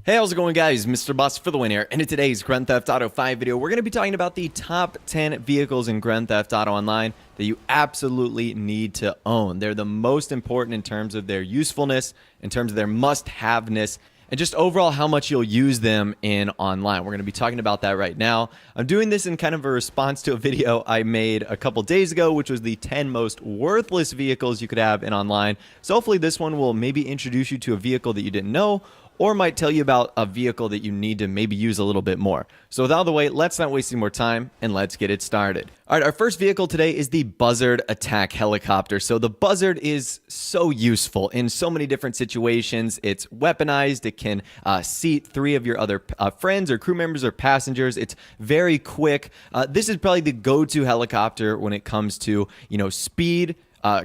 Hey, how's it going, guys? Mr. Boss for the win here. And in today's Grand Theft Auto 5 video, we're going to be talking about the top 10 vehicles in Grand Theft Auto Online that you absolutely need to own. They're the most important in terms of their usefulness, in terms of their must-have-ness, and just overall how much you'll use them in online. We're going to be talking about that right now. I'm doing this in kind of a response to a video I made a couple days ago, which was the 10 most worthless vehicles you could have in online. So hopefully this one will maybe introduce you to a vehicle that you didn't know, or might tell you about a vehicle that you need to maybe use a little bit more. So with out of the way, let's not waste any more time and let's get it started. All right, our first vehicle today is the Buzzard Attack Helicopter. So the Buzzard is so useful in so many different situations. It's weaponized. It can seat 3 of your other friends or crew members or passengers. It's very quick. This is probably the go-to helicopter when it comes to, speed,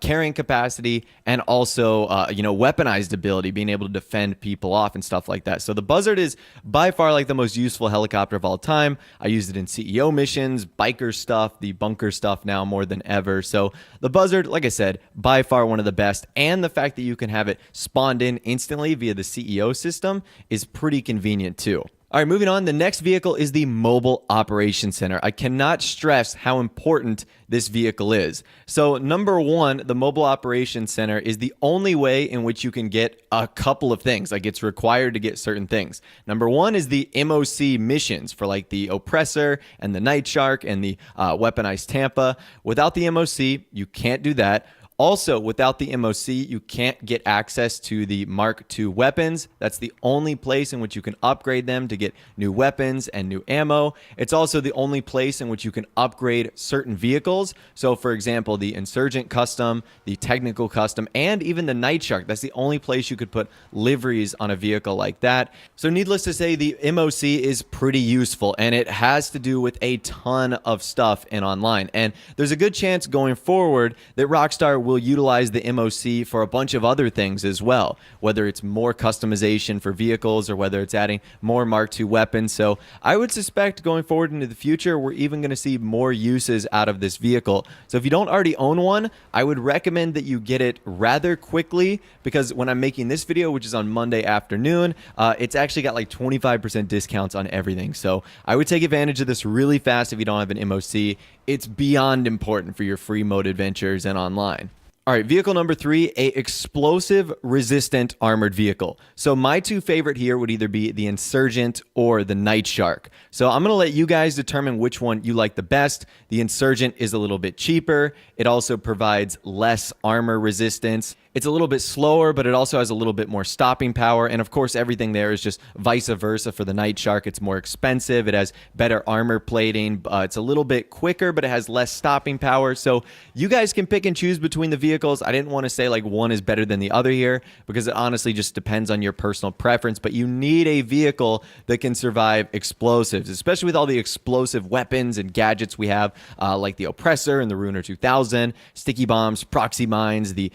carrying capacity, and also, weaponized ability, being able to defend people off and stuff like that. So the Buzzard is by far like the most useful helicopter of all time. I used it in CEO missions, biker stuff, the bunker stuff now more than ever. So the Buzzard, like I said, by far one of the best. And the fact that you can have it spawned in instantly via the CEO system is pretty convenient too. All right, moving on. The next vehicle is the Mobile Operations Center. I cannot stress how important this vehicle is. So number one, the Mobile Operations Center is the only way in which you can get a couple of things. Like, it's required to get certain things. Number one is the MOC missions for like the Oppressor and the Night Shark and the Weaponized Tampa. Without the MOC, you can't do that. Also, without the MOC, you can't get access to the Mark II weapons. That's the only place in which you can upgrade them to get new weapons and new ammo. It's also the only place in which you can upgrade certain vehicles. So, for example, the Insurgent Custom, the Technical Custom, and even the Night Shark. That's the only place you could put liveries on a vehicle like that. So, needless to say, the MOC is pretty useful, and it has to do with a ton of stuff in online. And there's a good chance going forward that Rockstar will utilize the MOC for a bunch of other things as well, whether it's more customization for vehicles or whether it's adding more Mark II weapons. So I would suspect going forward into the future, we're even going to see more uses out of this vehicle. So if you don't already own one, I would recommend that you get it rather quickly, because when I'm making this video, which is on Monday afternoon, it's actually got like 25% discounts on everything. So I would take advantage of this really fast if you don't have an MOC. It's beyond important for your free mode adventures and online. All right, vehicle number 3, a explosive resistant armored vehicle. So my two favorite here would either be the Insurgent or the Night Shark. So I'm going to let you guys determine which one you like the best. The Insurgent is a little bit cheaper. It also provides less armor resistance. It's a little bit slower, but it also has a little bit more stopping power. And of course, everything there is just vice versa for the Night Shark. It's more expensive. It has better armor plating. It's a little bit quicker, but it has less stopping power. So you guys can pick and choose between the vehicles. I didn't want to say like one is better than the other here, because it honestly just depends on your personal preference. But you need a vehicle that can survive explosives, especially with all the explosive weapons and gadgets we have, like the Oppressor and the Ruiner 2000, sticky bombs, proxy mines, the,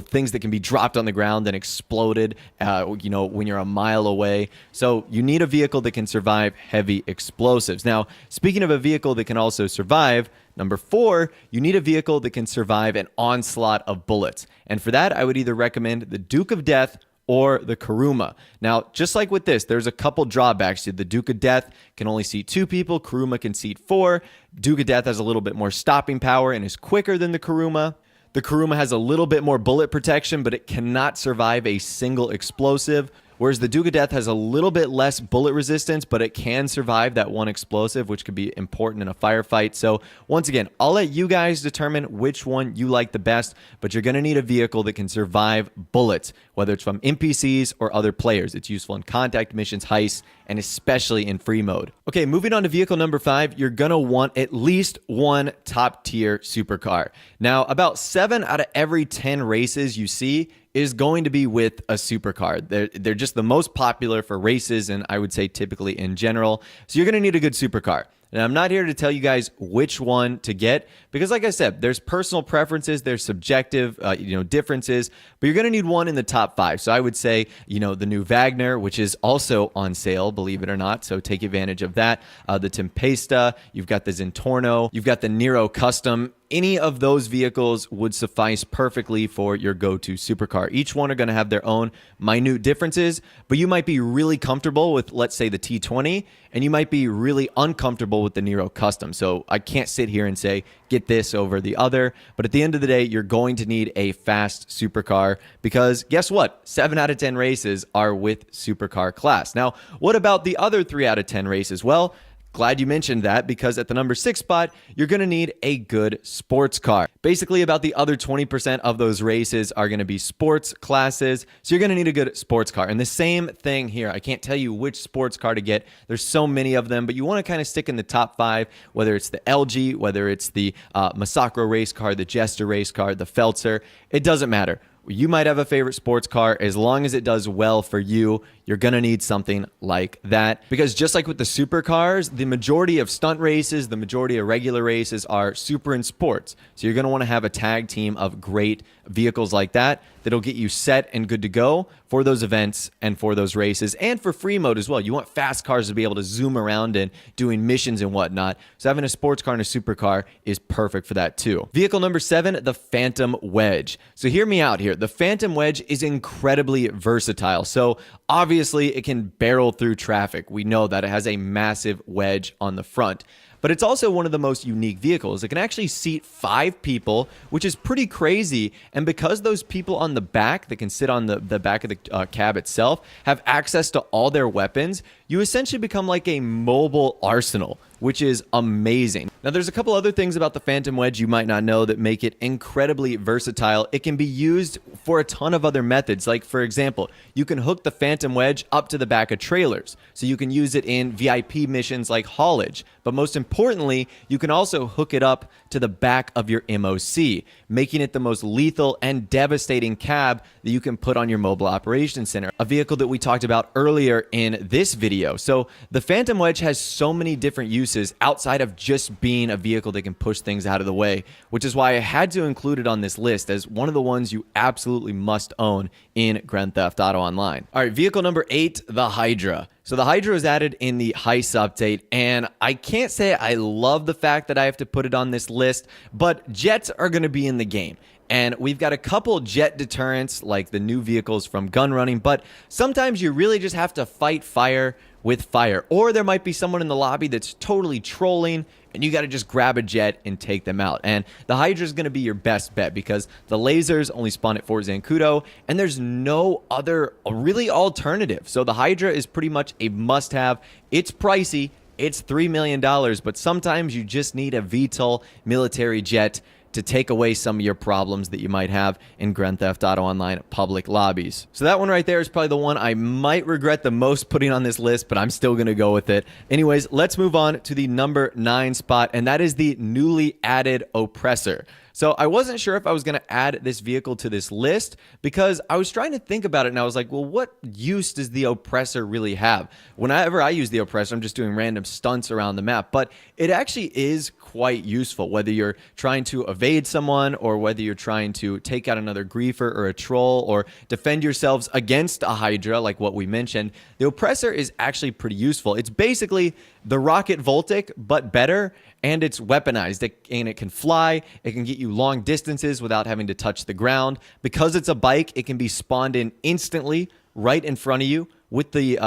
things that can be dropped on the ground and exploded, when you're a mile away. So you need a vehicle that can survive heavy explosives. Now, speaking of a vehicle that can also survive, number 4, you need a vehicle that can survive an onslaught of bullets. And for that, I would either recommend the Duke of Death or the Kuruma. Now, just like with this, there's a couple drawbacks to the Duke of Death. Can only seat 2 people. Kuruma can seat 4. Duke of Death has a little bit more stopping power and is quicker than the Kuruma. The Kuruma has a little bit more bullet protection, but it cannot survive a single explosive. Whereas the Duke of Death has a little bit less bullet resistance, but it can survive that one explosive, which could be important in a firefight. So once again, I'll let you guys determine which one you like the best, but you're going to need a vehicle that can survive bullets, whether it's from NPCs or other players. It's useful in contact missions, heists, and especially in free mode. Okay, moving on to vehicle number 5, you're going to want at least one top tier supercar. Now, about 7 out of every 10 races you see is going to be with a supercar. They're just the most popular for races, and I would say typically in general. So you're going to need a good supercar. And I'm not here to tell you guys which one to get, because like I said, there's personal preferences, there's subjective, differences, but you're going to need one in the top 5. So I would say, the new Wagner, which is also on sale, believe it or not. So take advantage of that. The Tempesta, you've got the Zentorno, you've got the Nero Custom. any of those vehicles would suffice perfectly for your go-to supercar. Each one are going to have their own minute differences, but you might be really comfortable with, let's say, the T20, and you might be really uncomfortable with the Nero Custom. So I can't sit here and say, get this over the other, but at the end of the day, you're going to need a fast supercar because guess what? 7 out of 10 races are with supercar class. Now, what about the other 3 out of 10 races? Well, glad you mentioned that because at the number 6 spot, you're going to need a good sports car. Basically, about the other 20% of those races are going to be sports classes. So you're going to need a good sports car. And the same thing here. I can't tell you which sports car to get. There's so many of them, but you want to kind of stick in the top 5, whether it's the LG, whether it's the Masacro race car, the Jester race car, the Feltzer. It doesn't matter. You might have a favorite sports car. As long as it does well for you, you're going to need something like that. Because just like with the supercars, the majority of stunt races, the majority of regular races are super and sports. So you're going to want to have a tag team of great vehicles like that that'll get you set and good to go for those events and for those races and for free mode as well. You want fast cars to be able to zoom around and doing missions and whatnot. So having a sports car and a supercar is perfect for that too. Vehicle number 7, the Phantom Wedge. So hear me out here. The Phantom Wedge is incredibly versatile. So obviously it can barrel through traffic. We know that it has a massive wedge on the front. But it's also one of the most unique vehicles. It can actually seat 5 people, which is pretty crazy. And because those people on the back that can sit on the back of the cab itself have access to all their weapons, you essentially become like a mobile arsenal, which is amazing. Now, there's a couple other things about the Phantom Wedge you might not know that make it incredibly versatile. It can be used for a ton of other methods. Like, for example, you can hook the Phantom Wedge up to the back of trailers. So you can use it in VIP missions like haulage. But most importantly, you can also hook it up to the back of your MOC, making it the most lethal and devastating cab that you can put on your mobile operations center, a vehicle that we talked about earlier in this video. So the Phantom Wedge has so many different uses outside of just being a vehicle that can push things out of the way, which is why I had to include it on this list as one of the ones you absolutely must own in Grand Theft Auto Online. All right, vehicle number 8, the Hydra. So the Hydra was added in the Heist update, and I can't say I love the fact that I have to put it on this list, but jets are going to be in the game. And we've got a couple jet deterrents like the new vehicles from gun running, but sometimes you really just have to fight fire with fire. Or there might be someone in the lobby that's totally trolling and you got to just grab a jet and take them out. And the Hydra is going to be your best bet because the lasers only spawn at Fort Zancudo and there's no other really alternative. So the Hydra is pretty much a must-have. It's pricey. It's $3 million, but sometimes you just need a VTOL military jet to take away some of your problems that you might have in Grand Theft Auto Online public lobbies. So that one right there is probably the one I might regret the most putting on this list, but I'm still going to go with it. Anyways, let's move on to the number 9 spot, and that is the newly added Oppressor. So I wasn't sure if I was going to add this vehicle to this list because I was trying to think about it and I was like, well, what use does the Oppressor really have? Whenever I use the Oppressor, I'm just doing random stunts around the map, but it actually is quite useful, whether you're trying to evade someone or whether you're trying to take out another griefer or a troll or defend yourselves against a Hydra, like what we mentioned. The Oppressor is actually pretty useful. It's basically the Rocket Voltic, but better, and it's weaponized, and it can fly. It can get you long distances without having to touch the ground. Because it's a bike, it can be spawned in instantly right in front of you with the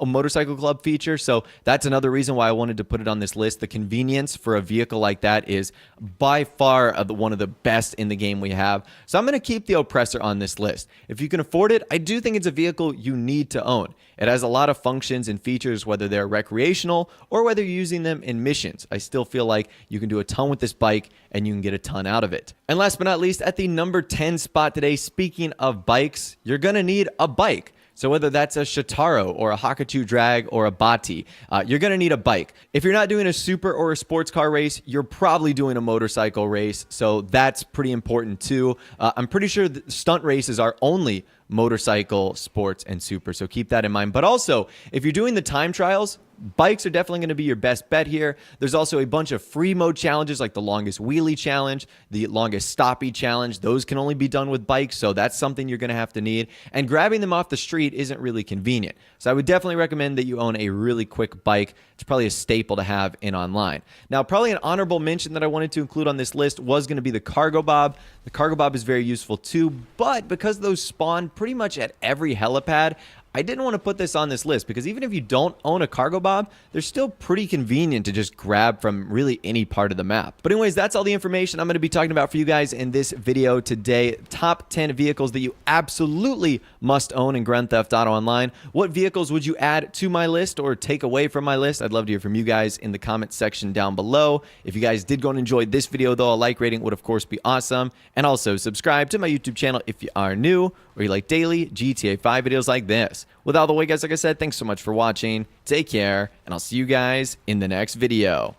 Motorcycle Club feature. So that's another reason why I wanted to put it on this list. The convenience for a vehicle like that is by far one of the best in the game we have. So I'm going to keep the Oppressor on this list. If you can afford it, I do think it's a vehicle you need to own. It has a lot of functions and features, whether they're recreational or whether you're using them in missions. I still feel like you can do a ton with this bike and you can get a ton out of it. And last but not least, at the number 10 spot today, speaking of bikes, you're going to need a bike. So whether that's a Shitaro or a Hakuchu Drag or a Bati, you're going to need a bike. If you're not doing a super or a sports car race, you're probably doing a motorcycle race. So that's pretty important too. I'm pretty sure that stunt races are only motorcycle, sports, and super. So keep that in mind. But also, if you're doing the time trials, bikes are definitely going to be your best bet here. There's also a bunch of free mode challenges like the longest wheelie challenge, the longest stoppie challenge. Those can only be done with bikes, so that's something you're going to have to need. And grabbing them off the street isn't really convenient. So I would definitely recommend that you own a really quick bike. It's probably a staple to have in online. Now, probably an honorable mention that I wanted to include on this list was going to be the Cargo Bob. The Cargo Bob is very useful too, but because those spawn pretty much at every helipad, I didn't want to put this on this list because even if you don't own a Cargo Bob, they're still pretty convenient to just grab from really any part of the map. But anyways, that's all the information I'm going to be talking about for you guys in this video today. Top 10 vehicles that you absolutely must own in Grand Theft Auto Online. What vehicles would you add to my list or take away from my list? I'd love to hear from you guys in the comment section down below. If you guys did go and enjoy this video though, a like rating would of course be awesome. And also subscribe to my YouTube channel if you are new or you like daily GTA 5 videos like this. With all the way, guys, like I said, thanks so much for watching. Take care, and I'll see you guys in the next video.